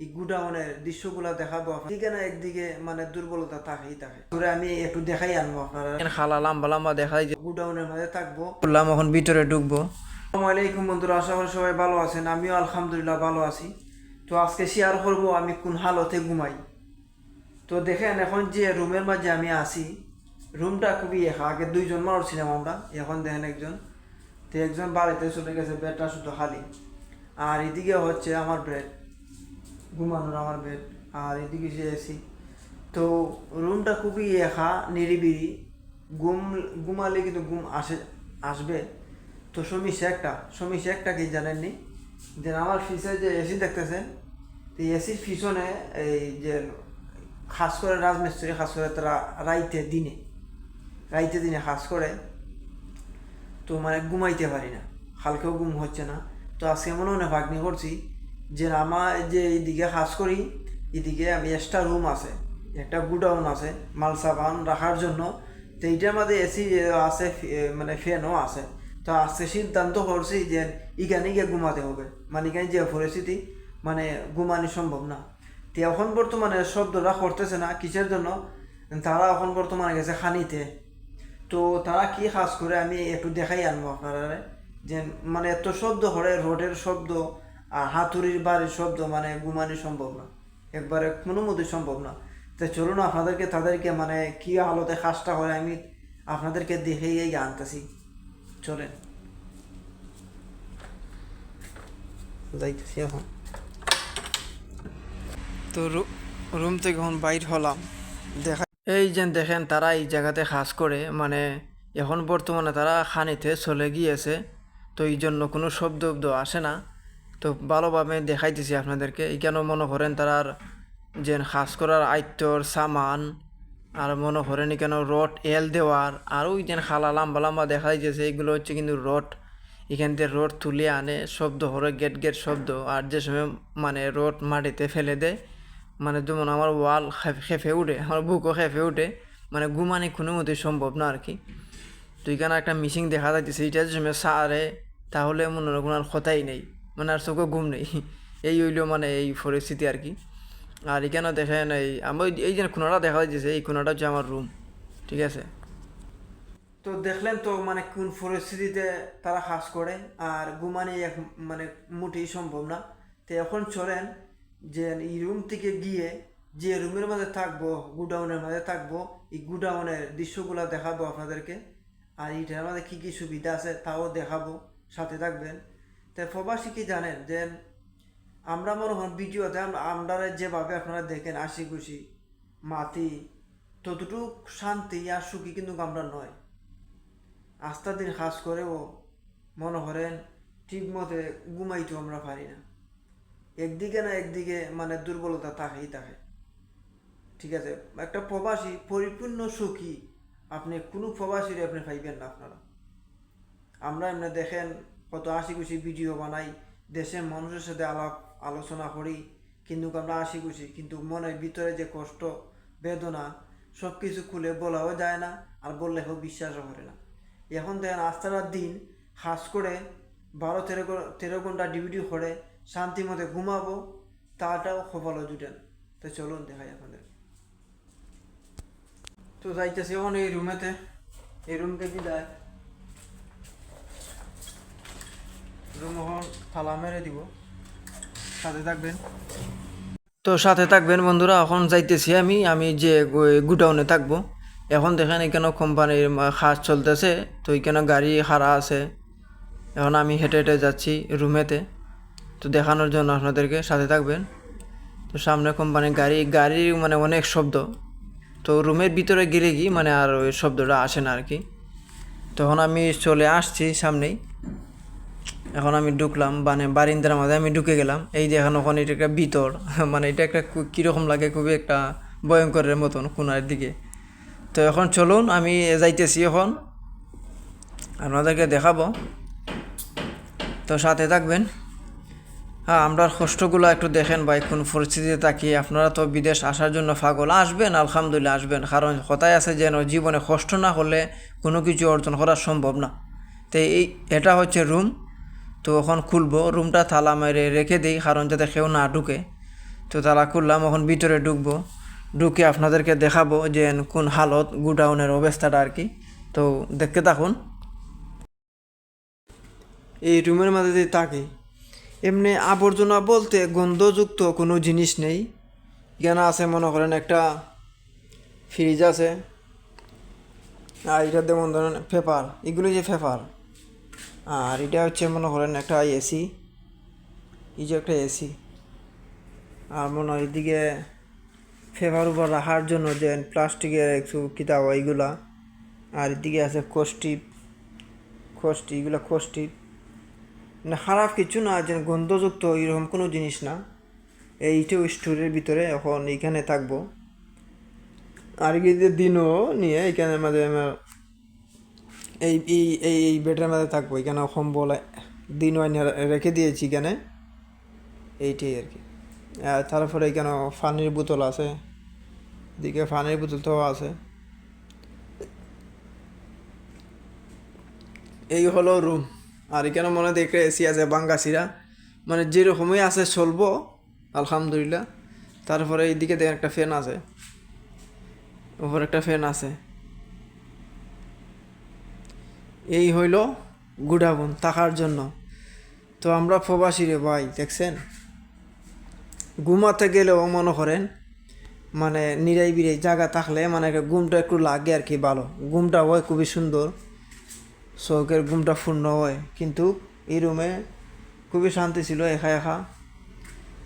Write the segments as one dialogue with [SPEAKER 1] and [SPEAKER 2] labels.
[SPEAKER 1] এই গুডাউনের দৃশ্যগুলো দেখাবো। দিকে না একদিকে মানে দুর্বলতা থাকেই থাকে, তোরে আমি একটু দেখাই আনবো আপনারা। খালা লম্বা লম্বা দেখাই যে গুডাউনের মাঝে থাকবো, বললাম এখন ভিতরে ঢুকবো। আসসালামু আলাইকুম বন্ধুরা, আশা করি সবাই ভালো আছেন, আমিও আলহামদুলিল্লাহ ভালো আছি। তো আজকে শেয়ার করবো আমি কোন হালতে ঘুমাই। তো দেখেন এখন যে রুমের মাঝে আমি আছি, রুমটা খুবই একা। আগে দুইজন মানুষ ছিলাম আমরা, এখন দেখেন একজন। তো একজন বাড়িতে চলে গেছে, বেডটা শুধু খালি। আর এদিকে হচ্ছে আমার বেড, ঘুমানোর আমার বেড, আর এদিকে যে এসি। তো রুমটা খুবই একা, নিরিবিলি। ঘুমালে কিন্তু ঘুম আসবে। তো সমস্যা একটা কি জানেননি, যে আমার ফিসে যে এসি দেখতেছেন, তো এসির পিছনে এই যে খাস করে রাজমিস্ত্রি, খাস করে তারা রাইতে দিনে খাস করে। তো মানে ঘুমাইতে পারি না, হালকেও ঘুম হচ্ছে না। তো আজকে মনে মনে ভাগ্নি করছি যে আমার যে এইদিকে খাস করি, এদিকে আমি এক্সট্রা রুম আছে, একটা গুডাউন আছে মাল সাবান রাখার জন্য। তো এইটার মধ্যে এসি আছে, মানে ফ্যানও আছে। তো আজকে সিদ্ধান্ত করছি যে এখানে গিয়ে ঘুমাতে হবে, মানে এখানে যে পরিস্থিতি, মানে ঘুমানো সম্ভব না। তো এখন বর্তমানে শব্দটা করতেছে না কিসের জন্য, তারা এখন বর্তমানে গেছে খানিতে। তো তারা কি কাজ করে আমি একটু দেখাই আনবো আপনারা, যে মানে এত শব্দ করে, রোডের শব্দ আর হাতুড়ির বাড়ির শব্দ, মানে ঘুমানো সম্ভব না, একবারে কোনো মতেই সম্ভব না। তো চলুন তাদেরকে মানে কি আলোতে কাজটা করে আমি আপনাদেরকে দেখেই আনতেছি, চলেন যাইতেছি এখন। তো রুম থেকে এখন বাইর হলাম, দেখা এই যে দেখেন তারা এই জায়গাতে কাজ করে, মানে এখন বর্তমানে তারা খানিতে চলে গিয়েছে। তো এই জন্য কোনো শব্দ আসে না। তো ভালোভাবে দেখাইতেছি আপনাদেরকে। এইখানে মনে করেন তারার যে কাজ করার আইত্যর সামান, আর মনে করেন এখানে রড এল দেওয়ার, আর ওই যে খালা লম্বা লম্বা দেখা যাইতেছে, এগুলো হচ্ছে কিন্তু রড। এখান থেকে রড তুলে আনে, শব্দ হরে গেট গেট শব্দ। আর যে সময় মানে রড মাটিতে ফেলে দেয়, মানে যেমন আমার ওয়াল খেপে উঠে, আমার বুকও খেপে উঠে, মানে ঘুমানি কোনো মতেই সম্ভব না আর কি। তো এখানে একটা মিশিং দেখা যাচ্ছে, এইটা যে সময় সারে, তাহলে মনে হয় কোনো আর কথাই নেই, মানে আর চোখে ঘুম নেই। এই হইল মানে এই পরিস্থিতি আর কি। আর এখানে দেখেন আমার এই যে কোনাটা দেখা যাচ্ছে, এই কোনাটা হচ্ছে আমার রুম, ঠিক আছে। তো দেখলেন তো মানে কোন পরিস্থিতিতে তারা কাজ করে, আর ঘুমানি মানে মোটেই সম্ভব না। তো এখন চলেন যে এই রুম থেকে গিয়ে যে রুমের মধ্যে থাকবো, গুডাউনের মধ্যে থাকবো, এই গুডাউনের দৃশ্যগুলো দেখাবো আপনাদেরকে। আর এইটার মধ্যে কী কী সুবিধা আছে তাও দেখাবো, সাথে থাকবেন। তাই প্রবাসী কি জানেন যে আমরা মনে হন ভিডিওতে আমরা যেভাবে আপনারা দেখেন হাসি খুশি মাতি, ততটুক শান্তি আর সুখী কিন্তু আমরা নয়। আস্তা দিন কাজ করেও মনে করেন ঠিক মতে ঘুমাইতেও আমরা পারি না, একদিকে না একদিকে মানে দুর্বলতা থাকেই থাকে, ঠিক আছে। একটা প্রবাসী পরিপূর্ণ সুখী আপনি কোনো প্রবাসীর আপনি পাইবেন না আপনারা। আমরা এমনি দেখেন কত হাসি খুশি ভিডিও বানাই, দেশের মানুষের সাথে আলোচনা করি, কিন্তু আমরা হাসি খুশি, কিন্তু মনের ভিতরে যে কষ্ট বেদনা সব কিছু খুলে বলাও যায় না, আর বললে কেউ বিশ্বাসও করে না। এখন দেখেন আস্তারার দিন হাস করে 12-13 ঘন্টা ডিউটি করে শান্তি মতো ঘুমাবো, তাটাও কপালও জুটে না। তো চলুন দেখাই আপনাদের। তো যাইতেছি এখন এই রুমেতে, এই রুমকে বিদায়, রুম এখন তালা মেরে দিব, সাথে থাকবেন। তো সাথে থাকবেন বন্ধুরা, এখন যাইতেছি আমি যে গুডাউনে থাকবো। এখন দেখেন এখানে কোম্পানির কাজ চলতেছে, তো এখানে গাড়ি খাড়া আছে। এখন আমি হেঁটে হেঁটে যাচ্ছি রুমেতে, তো দেখানোর জন্য আপনাদেরকে, সাথে থাকবেন। তো সামনে কোম্পানির গাড়ির মানে অনেক শব্দ। তো রুমের ভিতরে গেলে কি মানে আর ওই শব্দটা আসে না আর কি। তখন আমি চলে আসছি সামনেই, এখন আমি ঢুকলাম, মানে বারিন্দার মাঝে আমি ঢুকে গেলাম। এই যে এখন ওখানে এটা একটা ভিতর, মানে এটা একটা কীরকম লাগে, খুবই একটা ভয়ঙ্করের মতন কোনার দিকে। তো এখন চলুন আমি যাইতেছি, এখন আপনাদেরকে দেখাবো, তো সাথে থাকবেন। হ্যাঁ, আমরা কষ্টগুলো একটু দেখেন ভাই, কোন পরিস্থিতিতে থাকি। আপনারা তো বিদেশ আসার জন্য পাগল, আসবেন আলহামদুলিল্লাহ আসবেন, কারণ কথায় আছে যেন জীবনে কষ্ট না হলে কোনো কিছু অর্জন করা সম্ভব না। তো এটা হচ্ছে রুম। তো এখন খুলবো, রুমটা তালা মেরে রেখে দিই, কারণ যাতে কেউ না ঢুকে। তো তালা খুললাম, এখন ভিতরে ঢুকবো, ঢুকে আপনাদেরকে দেখাবো যে কোন হালত গুডাউনের অবস্থাটা আর কি। তো দেখতে থাকুন। এই রুমের মধ্যে যদি থাকি, এমনি আবর্জনা বলতে গন্ধযুক্ত কোনো জিনিস নেই। এখানে আছে মনে করেন একটা ফ্রিজ আছে, আর এটা যেমন ধরেন পেপার, এগুলো যে পেপার, আর এটা হচ্ছে মনে করেন একটা এসি, এই যে একটা এসি, আর মনে হয় এদিকে পেপার উপর রাখার জন্য যে প্লাস্টিকের একটু কিতাব এইগুলা, আর এদিকে আছে কোষ্টিপ, এগুলো কোষ্টিপ, মানে খারাপ কিছু না, যে গন্ধযুক্ত এরকম কোনো জিনিস না। এইটাও স্টোরের ভিতরে এখন এইখানে থাকবো। আর কি যে দিনও নিয়ে এইখানে মাঝে আমার এই এই এই এই বেডের মধ্যে থাকবো, এখানে কম্বল দিনও এনে রেখে দিয়েছি এখানে, এইটাই আর কি। আর তারপরে এখানে পানির বোতল আছে, এদিকে পানির বোতলটাও আছে। এই হলো রুম। আর এখানে মনে দেখে এসি আছে বাঙ্গাসিরা, মানে যেরকমই আছে চলবো আলহামদুলিল্লাহ। তারপরে এইদিকে দেখেন একটা ফ্যান আছে, উপরে একটা ফ্যান আছে। এই হইল গুডাউন থাকার জন্য। তো আমরা প্রবাসী রে ভাই, দেখছেন ঘুমাতে গেলেও মনে করেন মানে নিরাই বিরাই জায়গা থাকলে মানে ঘুমটা একটু লাগে আর কি, ভালো ঘুমটা হয়, খুবই সুন্দর চৌকের ঘুমটা পূর্ণ হয়। কিন্তু এই রুমে খুবই শান্তি ছিল, একা একা।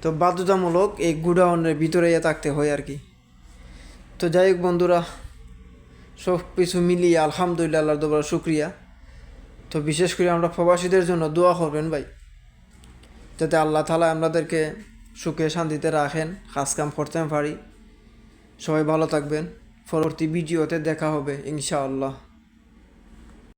[SPEAKER 1] তো বাধ্যতামূলক এই গুডাউনের ভিতরে থাকতে হয় আর কি। তো যাই হোক বন্ধুরা, সব কিছু মিলিয়ে আলহামদুলিল্লাহ, আল্লাহর দরবারে শুক্রিয়া। তো বিশেষ করে আমরা প্রবাসীদের জন্য দোয়া করবেন ভাই, যাতে আল্লাহ তাআলা আমাদেরকে সুখে শান্তিতে রাখেন, কাজ কাম করতে পারি। সবাই ভালো থাকবেন, পরবর্তী ভিডিওতে দেখা হবে ইনশাআল্লাহ।